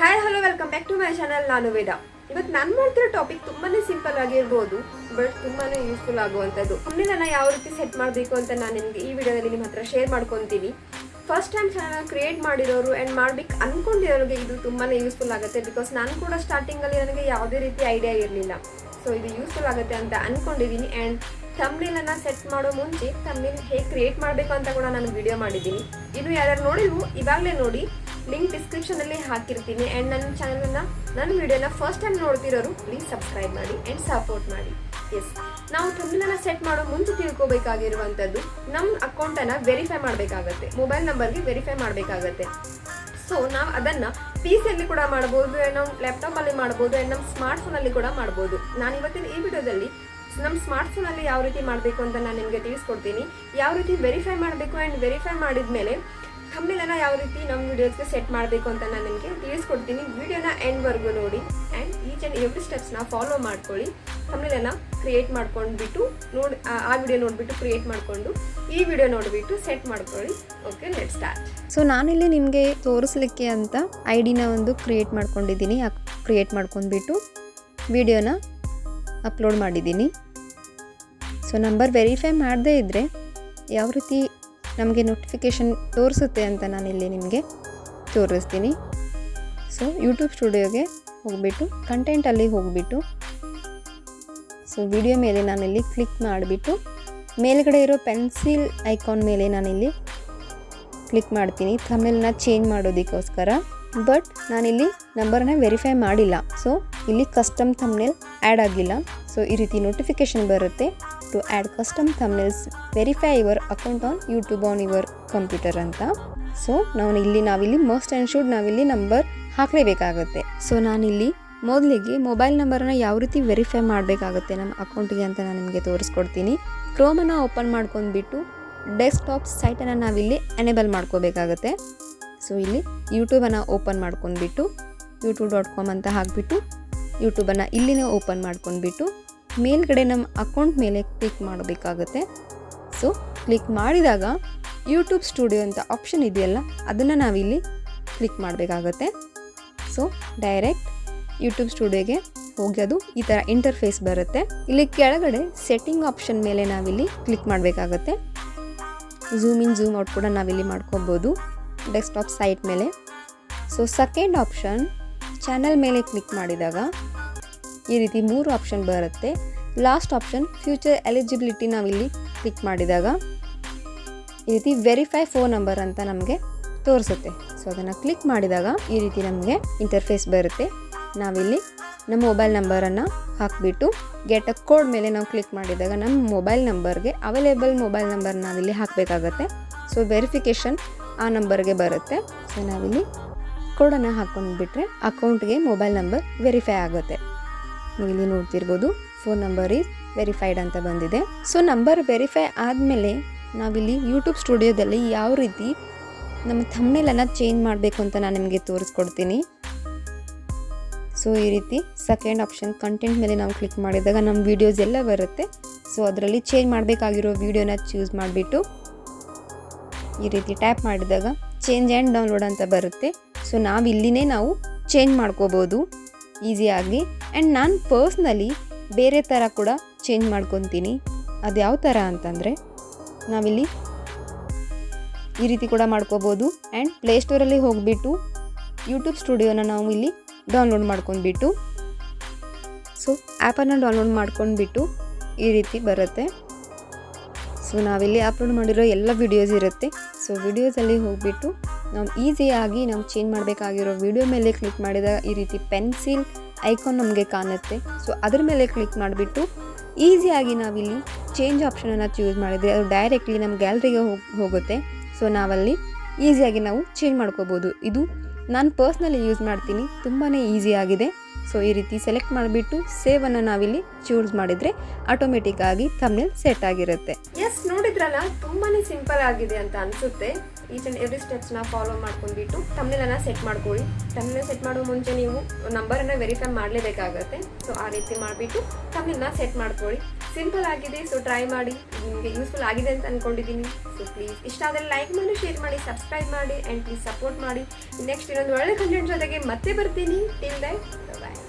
Hi hello welcome back to my channel. ನಾನು ವೇದ. ಇವತ್ತು ನಾನು ಮಾಡ್ತಿರೋ ಟಾಪಿಕ್ ತುಂಬಾನೇ ಸಿಂಪಲ್ ಆಗಿರ್ಬೋದು, ಬಟ್ ತುಂಬಾನೇ ಯೂಸ್ಫುಲ್ ಆಗುವಂಥದ್ದು. ಥಂಬ್ನೇಲ್ ಯಾವ ರೀತಿ ಸೆಟ್ ಮಾಡಬೇಕು ಅಂತ ನಾನು ನಿಮಗೆ ಈ ವಿಡಿಯೋದಲ್ಲಿ ನಿಮ್ಮ ಹತ್ರ ಶೇರ್ ಮಾಡ್ಕೊತೀನಿ. ಫಸ್ಟ್ ಟೈಮ್ ಚಾನಲ್ ಕ್ರಿಯೇಟ್ ಮಾಡಿರೋರು ಆ್ಯಂಡ್ ಮಾಡ್ಬೇಕು ಅಂದ್ಕೊಂಡಿರೋರಿಗೆ ಇದು ತುಂಬಾನೇ ಯೂಸ್ಫುಲ್ ಆಗುತ್ತೆ. ಬಿಕಾಸ್ ನಾನು ಕೂಡ ಸ್ಟಾರ್ಟಿಂಗಲ್ಲಿ ನನಗೆ ಯಾವುದೇ ರೀತಿ ಐಡಿಯಾ ಇರಲಿಲ್ಲ. ಸೊ ಇದು ಯೂಸ್ಫುಲ್ ಆಗುತ್ತೆ ಅಂತ ಅಂದ್ಕೊಂಡಿದ್ದೀನಿ. ಆ್ಯಂಡ್ ಥಂಬ್ನೇಲನ್ನು ಸೆಟ್ ಮಾಡೋ ಮುಂಚೆ ಥಂಬ್ನೇಲ್ ಹೇಗೆ ಕ್ರಿಯೇಟ್ ಮಾಡಬೇಕು ಅಂತ ಕೂಡ ನಾನು ವಿಡಿಯೋ ಮಾಡಿದ್ದೀನಿ. ಇನ್ನು ಯಾರ್ಯಾರು ನೋಡಿಲ್ವೋ ಇವಾಗಲೇ ನೋಡಿ, ಲಿಂಕ್ ಡಿಸ್ಕ್ರಿಪ್ಷನಲ್ಲಿ ಹಾಕಿರ್ತೀನಿ. ಆ್ಯಂಡ್ ನನ್ನ ಚಾನಲನ್ನು ನನ್ನ ವಿಡಿಯೋನ ಫಸ್ಟ್ ಟೈಮ್ ನೋಡ್ತಿರೋರು ಪ್ಲೀಸ್ ಸಬ್ಸ್ಕ್ರೈಬ್ ಮಾಡಿ ಆ್ಯಂಡ್ ಸಪೋರ್ಟ್ ಮಾಡಿ. ಎಸ್, ನಾವು ಥಂಬ್ನೇಲನ್ನು ಸೆಟ್ ಮಾಡೋ ಮುಂಚೆ ತಿಳ್ಕೊಬೇಕಾಗಿರುವಂಥದ್ದು ನಮ್ಮ ಅಕೌಂಟನ್ನು ವೆರಿಫೈ ಮಾಡಬೇಕಾಗತ್ತೆ. ಮೊಬೈಲ್ ನಂಬರ್ಗೆ ವೆರಿಫೈ ಮಾಡಬೇಕಾಗತ್ತೆ. ಸೊ ನಾವು ಅದನ್ನು ಪಿ ಸಿಯಲ್ಲಿ ಕೂಡ ಮಾಡ್ಬೋದು, ನಾವು ಲ್ಯಾಪ್ಟಾಪಲ್ಲಿ ಮಾಡ್ಬೋದು, ಆ್ಯಂಡ್ ನಮ್ಮ ಸ್ಮಾರ್ಟ್ಫೋನಲ್ಲಿ ಕೂಡ ಮಾಡ್ಬೋದು. ನಾನು ಇವತ್ತಿನ ಈ ವಿಡಿಯೋದಲ್ಲಿ ನಮ್ಮ ಸ್ಮಾರ್ಟ್ಫೋನಲ್ಲಿ ಯಾವ ರೀತಿ ಮಾಡಬೇಕು ಅಂತ ನಾನು ನಿಮಗೆ ತಿಳಿಸ್ಕೊಡ್ತೀನಿ. ಯಾವ ರೀತಿ ವೆರಿಫೈ ಮಾಡಬೇಕು ಆ್ಯಂಡ್ ವೆರಿಫೈ ಮಾಡಿದ ಮೇಲೆ ಥಂಬ್ನೇಲನ್ನು ಯಾವ ರೀತಿ ನಮ್ಮ ವಿಡಿಯೋಸ್ಗೆ ಸೆಟ್ ಮಾಡಬೇಕು ಅಂತ ನಾನು ನಿಮಗೆ ತಿಳಿಸ್ಕೊಡ್ತೀನಿ. ವಿಡಿಯೋನ ಎಂಡ್ವರೆಗೂ ನೋಡಿ ಆ್ಯಂಡ್ ಈಚ್ ಆ್ಯಂಡ್ ಎವ್ರಿ ಸ್ಟೆಪ್ಸ್ನ ಫಾಲೋ ಮಾಡ್ಕೊಳ್ಳಿ. ಥಂಬ್ನೇಲನ್ನು ಕ್ರಿಯೇಟ್ ಮಾಡ್ಕೊಂಡ್ಬಿಟ್ಟು ಆ ವಿಡಿಯೋ ನೋಡಿಬಿಟ್ಟು ಕ್ರಿಯೇಟ್ ಮಾಡಿಕೊಂಡು ಈ ವಿಡಿಯೋ ನೋಡಿಬಿಟ್ಟು ಸೆಟ್ ಮಾಡ್ಕೊಳ್ಳಿ. Okay, let's start. ಸೊ ನಾನಿಲ್ಲಿ ನಿಮಗೆ ತೋರಿಸ್ಲಿಕ್ಕೆ ಅಂತ ಐಡಿನ ಒಂದು ಕ್ರಿಯೇಟ್ ಮಾಡ್ಕೊಂಡಿದ್ದೀನಿ. ಕ್ರಿಯೇಟ್ ಮಾಡ್ಕೊಂಡ್ಬಿಟ್ಟು ವಿಡಿಯೋನ ಅಪ್ಲೋಡ್ ಮಾಡಿದ್ದೀನಿ. ಸೊ ನಂಬರ್ ವೆರಿಫೈ ಮಾಡದೇ ಇದ್ದರೆ ಯಾವ ರೀತಿ ನಮಗೆ ನೋಟಿಫಿಕೇಷನ್ ತೋರಿಸುತ್ತೆ ಅಂತ ನಾನಿಲ್ಲಿ ನಿಮಗೆ ತೋರಿಸ್ತೀನಿ. ಸೊ ಯೂಟ್ಯೂಬ್ ಸ್ಟುಡಿಯೋಗೆ ಹೋಗಿಬಿಟ್ಟು ಕಂಟೆಂಟಲ್ಲಿ ಹೋಗಿಬಿಟ್ಟು ಸೊ ವಿಡಿಯೋ ಮೇಲೆ ನಾನಿಲ್ಲಿ ಕ್ಲಿಕ್ ಮಾಡಿಬಿಟ್ಟು ಮೇಲ್ಗಡೆ ಇರೋ ಪೆನ್ಸಿಲ್ ಐಕಾನ್ ಮೇಲೆ ನಾನಿಲ್ಲಿ ಕ್ಲಿಕ್ ಮಾಡ್ತೀನಿ ಥಂಬ್ನೇಲ್ನ ಚೇಂಜ್ ಮಾಡೋದಕ್ಕೋಸ್ಕರ. ಬಟ್ ನಾನಿಲ್ಲಿ ನಂಬರ್ನ ವೆರಿಫೈ ಮಾಡಿಲ್ಲ. ಸೊ ಇಲ್ಲಿ ಕಸ್ಟಮ್ ಥಂಬ್ನೇಲ್ ಆ್ಯಡ್ ಆಗಿಲ್ಲ. ಸೊ ಈ ರೀತಿ ನೋಟಿಫಿಕೇಷನ್ ಬರುತ್ತೆ, to add custom thumbnails verify your account on YouTube on your computer ಅಂತ. ಸೊ ನಾವಿಲ್ಲಿ ಮಸ್ಟ್ ಆ್ಯಂಡ್ ಶುಡ್ ನಾವಿಲ್ಲಿ ನಂಬರ್ ಹಾಕಲೇಬೇಕಾಗುತ್ತೆ. ಸೊ ನಾನಿಲ್ಲಿ ಮೊದಲಿಗೆ ಮೊಬೈಲ್ ನಂಬರನ್ನು ಯಾವ ರೀತಿ ವೆರಿಫೈ ಮಾಡಬೇಕಾಗುತ್ತೆ ನಮ್ಮ ಅಕೌಂಟಿಗೆ ಅಂತ ನಾನು ನಿಮಗೆ ತೋರಿಸ್ಕೊಡ್ತೀನಿ. ಕ್ರೋಮನ್ನು ಓಪನ್ ಮಾಡ್ಕೊಂಡ್ಬಿಟ್ಟು ಡೆಸ್ಕ್ಟಾಪ್ ಸೈಟನ್ನು ನಾವಿಲ್ಲಿ ಎನೇಬಲ್ ಮಾಡ್ಕೋಬೇಕಾಗತ್ತೆ. ಸೊ ಇಲ್ಲಿ ಯೂಟ್ಯೂಬನ್ನು ಓಪನ್ ಮಾಡ್ಕೊಂಡ್ಬಿಟ್ಟು youtube.com ಅಂತ ಹಾಕಿಬಿಟ್ಟು ಯೂಟ್ಯೂಬನ್ನು ಇಲ್ಲಿನೇ ಓಪನ್ ಮಾಡ್ಕೊಂಡ್ಬಿಟ್ಟು ಮೇಲ್ಗಡೆ ನಮ್ಮ ಅಕೌಂಟ್ ಮೇಲೆ ಕ್ಲಿಕ್ ಮಾಡಬೇಕಾಗುತ್ತೆ. ಸೊ ಕ್ಲಿಕ್ ಮಾಡಿದಾಗ ಯೂಟ್ಯೂಬ್ ಸ್ಟುಡಿಯೋ ಅಂತ ಆಪ್ಷನ್ ಇದೆಯಲ್ಲ, ಅದನ್ನು ನಾವಿಲ್ಲಿ ಕ್ಲಿಕ್ ಮಾಡಬೇಕಾಗತ್ತೆ. ಸೊ ಡೈರೆಕ್ಟ್ ಯೂಟ್ಯೂಬ್ ಸ್ಟುಡಿಯೋಗೆ ಹೋಗಿ ಅದು ಈ ಥರ ಇಂಟರ್ಫೇಸ್ ಬರುತ್ತೆ. ಇಲ್ಲಿ ಕೆಳಗಡೆ ಸೆಟ್ಟಿಂಗ್ ಆಪ್ಷನ್ ಮೇಲೆ ನಾವಿಲ್ಲಿ ಕ್ಲಿಕ್ ಮಾಡಬೇಕಾಗತ್ತೆ. ಝೂಮ್ ಇನ್ ಝೂಮ್ ಔಟ್ ಕೂಡ ನಾವಿಲ್ಲಿ ಮಾಡ್ಕೊಬೋದು ಡೆಸ್ಕ್ಟಾಪ್ ಸೈಟ್ ಮೇಲೆ. ಸೊ ಸೆಕೆಂಡ್ ಆಪ್ಷನ್ ಚಾನಲ್ ಮೇಲೆ ಕ್ಲಿಕ್ ಮಾಡಿದಾಗ ಈ ರೀತಿ 3 ಆಪ್ಷನ್ ಬರುತ್ತೆ. ಲಾಸ್ಟ್ ಆಪ್ಷನ್ ಫ್ಯೂಚರ್ ಎಲಿಜಿಬಿಲಿಟಿ ನಾವಿಲ್ಲಿ ಕ್ಲಿಕ್ ಮಾಡಿದಾಗ ಈ ರೀತಿ ವೆರಿಫೈ ಫೋನ್ ನಂಬರ್ ಅಂತ ನಮಗೆ ತೋರಿಸುತ್ತೆ. ಸೊ ಅದನ್ನು ಕ್ಲಿಕ್ ಮಾಡಿದಾಗ ಈ ರೀತಿ ನಮಗೆ ಇಂಟರ್ಫೇಸ್ ಬರುತ್ತೆ. ನಾವಿಲ್ಲಿ ನಮ್ಮ ಮೊಬೈಲ್ ನಂಬರನ್ನು ಹಾಕಿಬಿಟ್ಟು ಗೆಟ್ ಅ ಕೋಡ್ ಮೇಲೆ ನಾವು ಕ್ಲಿಕ್ ಮಾಡಿದಾಗ ನಮ್ಮ ಮೊಬೈಲ್ ನಂಬರ್ಗೆ ಅವೈಲೇಬಲ್ ಮೊಬೈಲ್ ನಂಬರ್ ನಾವಿಲ್ಲಿ ಹಾಕಬೇಕಾಗತ್ತೆ. ಸೊ ವೆರಿಫಿಕೇಷನ್ ಆ ನಂಬರ್ಗೆ ಬರುತ್ತೆ. ಸೊ ನಾವಿಲ್ಲಿ ಕೋಡನ್ನು ಹಾಕೊಂಡ್ಬಿಟ್ರೆ ಅಕೌಂಟ್ಗೆ ಮೊಬೈಲ್ ನಂಬರ್ ವೆರಿಫೈ ಆಗುತ್ತೆ. ನೀವು ಇಲ್ಲಿ ನೋಡ್ತಿರ್ಬೋದು ಫೋನ್ ನಂಬರ್ ಈಸ್ ವೆರಿಫೈಡ್ ಅಂತ ಬಂದಿದೆ. ಸೊ ನಂಬರ್ ವೆರಿಫೈ ಆದಮೇಲೆ ನಾವಿಲ್ಲಿ ಯೂಟ್ಯೂಬ್ ಸ್ಟುಡಿಯೋದಲ್ಲಿ ಯಾವ ರೀತಿ ನಮ್ಮ ಥಂಬ್ನೇಲನ್ನು ಚೇಂಜ್ ಮಾಡಬೇಕು ಅಂತ ನಾನು ನಿಮಗೆ ತೋರಿಸ್ಕೊಡ್ತೀನಿ. ಸೊ ಈ ರೀತಿ ಸೆಕೆಂಡ್ ಆಪ್ಷನ್ ಕಂಟೆಂಟ್ ಮೇಲೆ ನಾವು ಕ್ಲಿಕ್ ಮಾಡಿದಾಗ ನಮ್ಮ ವೀಡಿಯೋಸ್ ಎಲ್ಲ ಬರುತ್ತೆ. ಸೊ ಅದರಲ್ಲಿ ಚೇಂಜ್ ಮಾಡಬೇಕಾಗಿರೋ ವೀಡಿಯೋನ ಚೂಸ್ ಮಾಡಿಬಿಟ್ಟು ಈ ರೀತಿ ಟ್ಯಾಪ್ ಮಾಡಿದಾಗ ಚೇಂಜ್ ಆ್ಯಂಡ್ ಡೌನ್ಲೋಡ್ ಅಂತ ಬರುತ್ತೆ. ಸೊ ನಾವಿಲ್ಲಿನೇ ನಾವು ಚೇಂಜ್ ಮಾಡ್ಕೋಬೋದು ಈಸಿಯಾಗಿ. ಆ್ಯಂಡ್ ನಾನು ಪರ್ಸ್ನಲಿ ಬೇರೆ ಥರ ಕೂಡ ಚೇಂಜ್ ಮಾಡ್ಕೊತೀನಿ. ಅದು ಯಾವ ಥರ ಅಂತಂದರೆ ನಾವಿಲ್ಲಿ ಈ ರೀತಿ ಕೂಡ ಮಾಡ್ಕೋಬೋದು. ಆ್ಯಂಡ್ ಪ್ಲೇಸ್ಟೋರಲ್ಲಿ ಹೋಗಿಬಿಟ್ಟು ಯೂಟ್ಯೂಬ್ ಸ್ಟುಡಿಯೋನ ನಾವು ಇಲ್ಲಿ ಡೌನ್ಲೋಡ್ ಮಾಡ್ಕೊಂಡ್ಬಿಟ್ಟು ಸೊ ಆ್ಯಪನ್ನು ಡೌನ್ಲೋಡ್ ಮಾಡ್ಕೊಂಡ್ಬಿಟ್ಟು ಈ ರೀತಿ ಬರುತ್ತೆ. ಸೊ ನಾವಿಲ್ಲಿ ಅಪ್ಲೋಡ್ ಮಾಡಿರೋ ಎಲ್ಲ ವಿಡಿಯೋಸ್ ಇರುತ್ತೆ. ಸೊ ವಿಡಿಯೋಸಲ್ಲಿ ಹೋಗಿಬಿಟ್ಟು ನಾವು ಈಸಿಯಾಗಿ ನಾವು ಚೇಂಜ್ ಮಾಡಬೇಕಾಗಿರೋ ವಿಡಿಯೋ ಮೇಲೆ ಕ್ಲಿಕ್ ಮಾಡಿದಾಗ ಈ ರೀತಿ ಪೆನ್ಸಿಲ್ ಐಕಾನ್ ನಮಗೆ ಕಾಣುತ್ತೆ. ಸೊ ಅದ್ರ ಮೇಲೆ ಕ್ಲಿಕ್ ಮಾಡಿಬಿಟ್ಟು ಈಸಿಯಾಗಿ ನಾವಿಲ್ಲಿ ಚೇಂಜ್ ಆಪ್ಷನನ್ನು ಚೂಸ್ ಮಾಡಿದರೆ ಅದು ಡೈರೆಕ್ಟ್ಲಿ ನಮ್ಮ ಗ್ಯಾಲರಿಗೆ ಹೋಗುತ್ತೆ. ಸೊ ನಾವಲ್ಲಿ ಈಸಿಯಾಗಿ ನಾವು ಚೇಂಜ್ ಮಾಡ್ಕೋಬೋದು. ಇದು ನಾನು ಪರ್ಸ್ನಲಿ ಯೂಸ್ ಮಾಡ್ತೀನಿ, ತುಂಬಾ ಈಸಿ ಆಗಿದೆ. ಸೊ ಈ ರೀತಿ ಸೆಲೆಕ್ಟ್ ಮಾಡಿಬಿಟ್ಟು ಸೇವನ್ನು ನಾವಿಲ್ಲಿ ಚೂಸ್ ಮಾಡಿದರೆ ಆಟೋಮೆಟಿಕ್ ಆಗಿ ಥಂಬ್ನೇಲ್ ಸೆಟ್ ಆಗಿರುತ್ತೆ. ಎಸ್, ನೋಡಿದ್ರಲ್ಲ, ತುಂಬಾನೇ ಸಿಂಪಲ್ ಆಗಿದೆ ಅಂತ ಅನಿಸುತ್ತೆ. ಈಚ್ ಆ್ಯಂಡ್ ಎವ್ರಿ ಸ್ಟೆಪ್ಸ್ನ ಫಾಲೋ ಮಾಡ್ಕೊಂಡ್ಬಿಟ್ಟು ಥಂಬ್ನೇಲನ್ನು ಸೆಟ್ ಮಾಡ್ಕೊಳ್ಳಿ. ಥಂಬ್ನೇಲ್ ಸೆಟ್ ಮಾಡೋ ಮುಂಚೆ ನೀವು ನಂಬರನ್ನು ವೆರಿಫೈ ಮಾಡಲೇಬೇಕಾಗತ್ತೆ. ಸೊ ಆ ರೀತಿ ಮಾಡಿಬಿಟ್ಟು ಥಂಬ್ನೇಲ್ನ ಸೆಟ್ ಮಾಡ್ಕೊಳ್ಳಿ. ಸಿಂಪಲ್ ಆಗಿದೆ. ಸೊ ಟ್ರೈ ಮಾಡಿ, ನಿಮಗೆ ಯೂಸ್ಫುಲ್ ಆಗಿದೆ ಅಂತ ಅಂದ್ಕೊಂಡಿದ್ದೀನಿ. ಸೊ ಪ್ಲೀಸ್ ಇಷ್ಟ ಆದರೆ ಲೈಕ್ ಮಾಡಿ, ಶೇರ್ ಮಾಡಿ, ಸಬ್ಸ್ಕ್ರೈಬ್ ಮಾಡಿ ಆ್ಯಂಡ್ ಪ್ಲೀಸ್ ಸಪೋರ್ಟ್ ಮಾಡಿ. ನೆಕ್ಸ್ಟ್ ಇನ್ನೊಂದು ಒಳ್ಳೆ ಕಂಟೆಂಟ್ ಜೊತೆಗೆ ಮತ್ತೆ ಬರ್ತೀನಿ. ಟಿಲ್ ದೆನ್ ಬಾಯ್.